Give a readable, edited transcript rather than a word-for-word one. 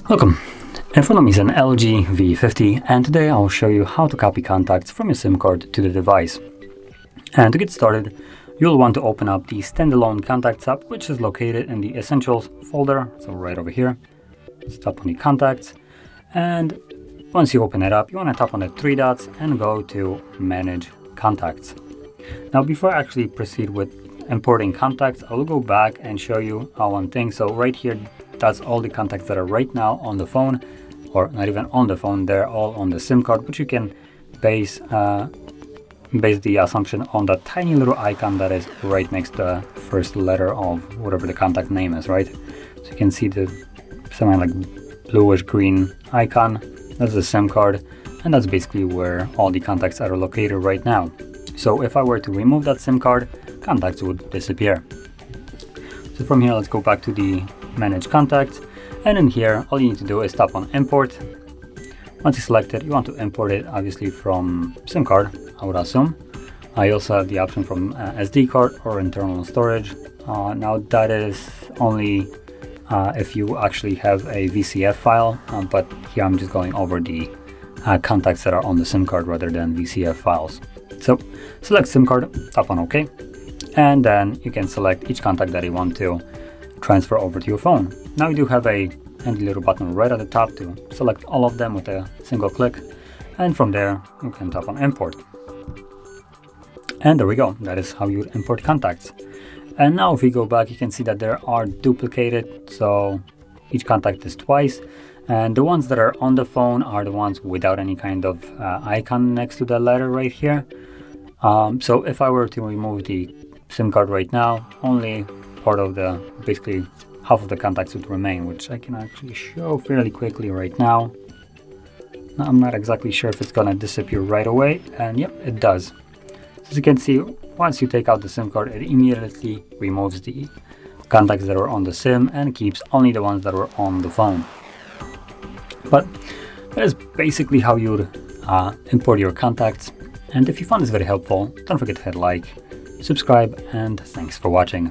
Welcome. In front of me is an LG V50, and today I'll show you how to copy contacts from your SIM card to the device. And to get started, you'll want to open up the standalone contacts app, which is located in the Essentials folder, so right over here. Just tap on the contacts, and once you open it up, you want to tap on the three dots and go to Manage Contacts. Now, before I actually proceed with importing contacts, I will go back and show you one thing. So right here, that's all the contacts that are right now on the phone, or not even on the phone, they're all on the SIM card, but you can base the assumption on that tiny little icon that is right next to the first letter of whatever the contact name is, right? So you can see the something like bluish green icon. That's the SIM card, and that's basically where all the contacts are located right now. So if I were to remove that SIM card, contacts would disappear. So from here, let's go back to the Manage Contacts, and in here all you need to do is tap on Import. Once you select it, you want to import it obviously from SIM card, I would assume. I also have the option from SD card or internal storage. Now that is only if you actually have a VCF file, but here I'm just going over the contacts that are on the SIM card rather than VCF files. So select SIM card, tap on OK, and then you can select each contact that you want to transfer over to your phone. Now you do have a handy little button right at the top to select all of them with a single click, and from there you can tap on Import. And there we go, that is how you import contacts. And now if we go back, you can see that there are duplicated, so each contact is twice, and the ones that are on the phone are the ones without any kind of icon next to the letter right here. So if I were to remove the SIM card right now, only part of the, basically half of the contacts would remain, which I can actually show fairly quickly right now. I'm not exactly sure if it's gonna disappear right away, and yep, it does. As you can see, once you take out the SIM card, it immediately removes the contacts that are on the SIM and keeps only the ones that were on the phone. But that is basically how you would import your contacts. And if you found this very helpful, don't forget to hit like, subscribe, and thanks for watching.